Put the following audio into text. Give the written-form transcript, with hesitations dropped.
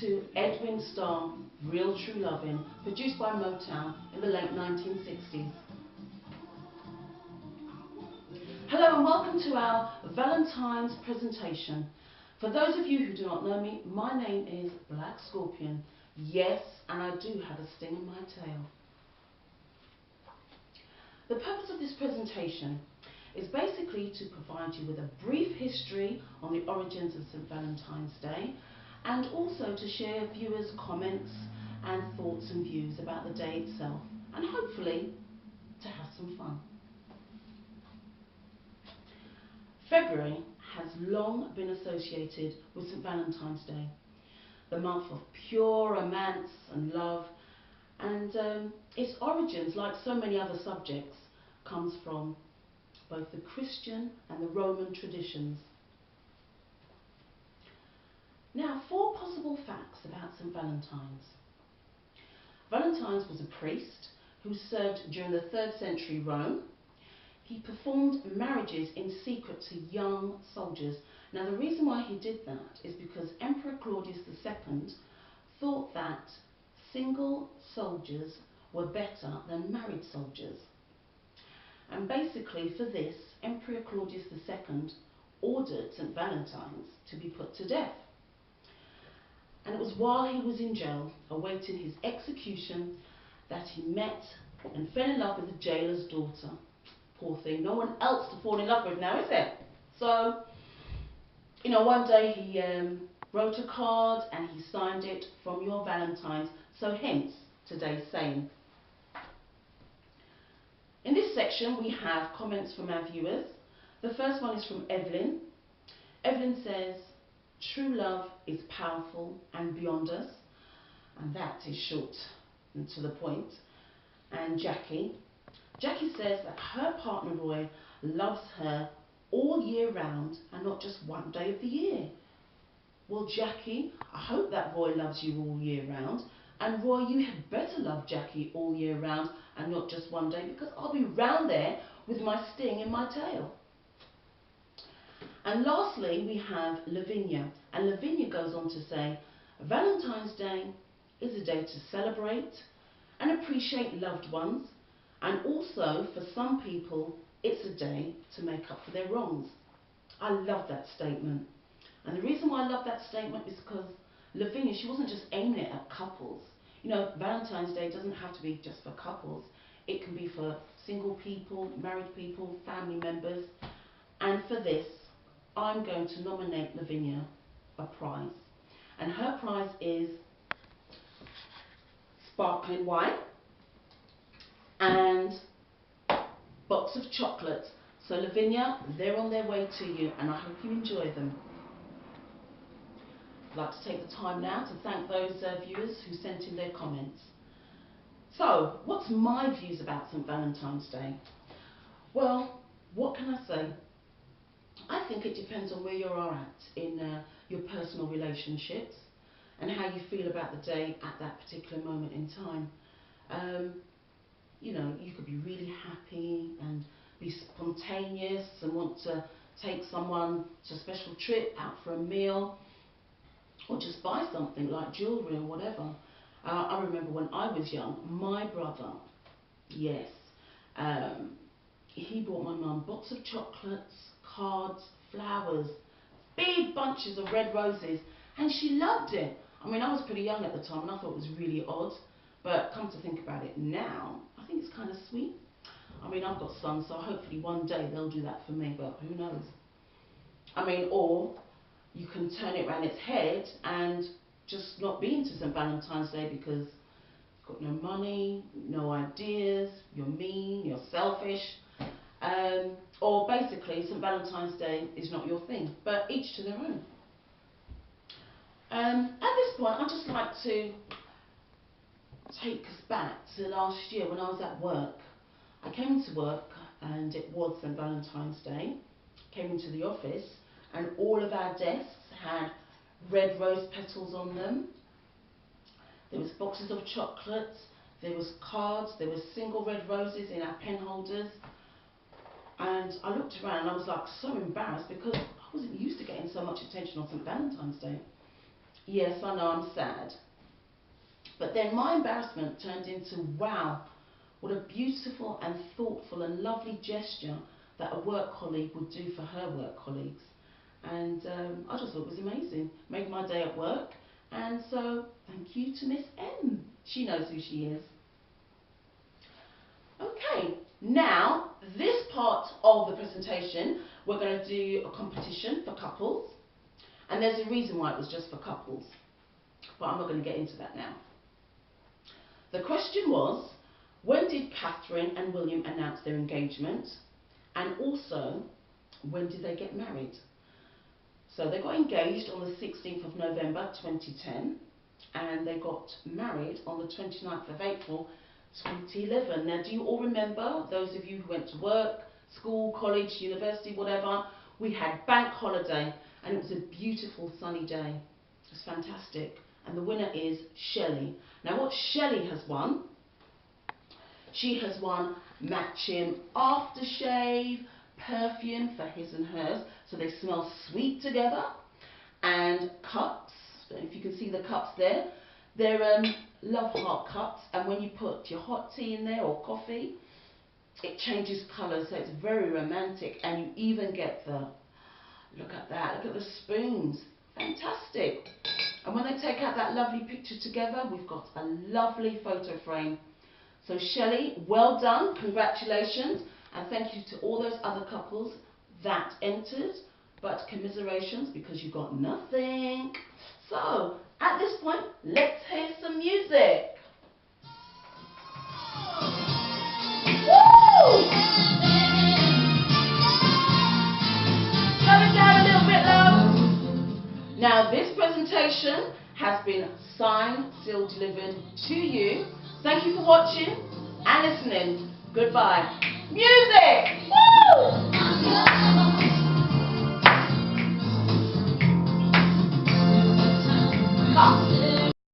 to Edwin Starr, Real True Lovin', produced by Motown in the late 1960s. Hello and welcome to our Valentine's presentation. For those of you who do not know me, my name is Black Scorpion. Yes, and I do have a sting in my tail. The purpose of this presentation is basically to provide you with a brief history on the origins of St. Valentine's Day, and also to share viewers' comments and thoughts and views about the day itself, and hopefully to have some fun. February has long been associated with St. Valentine's Day, the month of pure romance and love, and its origins, like so many other subjects, comes from both the Christian and the Roman traditions. Now, 4 possible facts about St. Valentine's. Valentines was a priest who served during the 3rd century Rome. He performed marriages in secret to young soldiers. Now, the reason why he did that is because Emperor Claudius II thought that single soldiers were better than married soldiers. And basically for this, Emperor Claudius II ordered St. Valentine's to be put to death. And it was while he was in jail, awaiting his execution, that he met and fell in love with the jailer's daughter. Poor thing, no one else to fall in love with now, is there? So, one day he wrote a card and he signed it, "From your Valentines," so hence today's saying. In this section we have comments from our viewers. The first one is from Evelyn. Evelyn says, "True love is powerful and beyond us," and that is short and to the point. And Jackie says that her partner Roy loves her all year round and not just one day of the year. Well, Jackie, I hope that Roy loves you all year round, and Roy, you had better love Jackie all year round and not just one day, because I'll be round there with my sting in my tail. And lastly, we have Lavinia, and Lavinia goes on to say, "Valentine's Day is a day to celebrate and appreciate loved ones, and also for some people it's a day to make up for their wrongs." I love that statement, and the reason why I love that statement is because Lavinia, she wasn't just aiming it at couples. Valentine's Day doesn't have to be just for couples. It can be for single people, married people, family members, and for this I'm going to nominate Lavinia a prize, and her prize is sparkling wine and box of chocolates. So Lavinia, they're on their way to you, and I hope you enjoy them. I'd like to take the time now to thank those viewers who sent in their comments. So, what's my views about St. Valentine's Day? Well, what can I say? I think it depends on where you are at in your personal relationships and how you feel about the day at that particular moment in time. You could be really happy and be spontaneous and want to take someone to a special trip, out for a meal, or just buy something like jewellery or whatever. I remember when I was young, my brother, yes, he bought my mum a box of chocolates, cards, flowers, big bunches of red roses, and she loved it. I mean, I was pretty young at the time and I thought it was really odd, but come to think about it now, I think it's kind of sweet. I mean, I've got sons, so hopefully one day they'll do that for me, but who knows? I mean, or you can turn it around its head and just not be into St. Valentine's Day because you've got no money, no ideas, you're mean, you're selfish, or basically St. Valentine's Day is not your thing, but each to their own. At this point, I'd just like to take us back to last year when I was at work. I came into work and it was St. Valentine's Day. Came into the office and all of our desks had red rose petals on them. There was boxes of chocolates, there was cards, there was single red roses in our pen holders. And I looked around and I was like so embarrassed because I wasn't used to getting so much attention on St. Valentine's Day. Yes, I know, I'm sad. But then my embarrassment turned into, wow, what a beautiful and thoughtful and lovely gesture that a work colleague would do for her work colleagues. And I just thought it was amazing. Made my day at work. And so, thank you to Miss M. She knows who she is. Okay, now, this part of the presentation, we're going to do a competition for couples. And there's a reason why it was just for couples. But I'm not going to get into that now. The question was, when did Catherine and William announce their engagement? And also, when did they get married? So they got engaged on the 16th of November 2010 and they got married on the 29th of April 2011. Now, do you all remember, those of you who went to work, school, college, university, whatever, we had bank holiday and it was a beautiful sunny day. It was fantastic. And the winner is Shelley. Now, what Shelley has won, she has won matching aftershave, perfume for his and hers, so they smell sweet together, and cups. I don't know if you can see the cups there. They're love heart cups, and when you put your hot tea in there or coffee, it changes colour, so it's very romantic. And you even get the, look at that, look at the spoons, fantastic. And when they take out that lovely picture together, we've got a lovely photo frame. So Shelley, well done, congratulations, and thank you to all those other couples that entered, but commiserations because you got nothing. So, at this point, let's hear some music. Woo! Slow it down a little bit, love. Now, this presentation has been signed, sealed, delivered to you. Thank you for watching and listening. Goodbye. Music! Woo!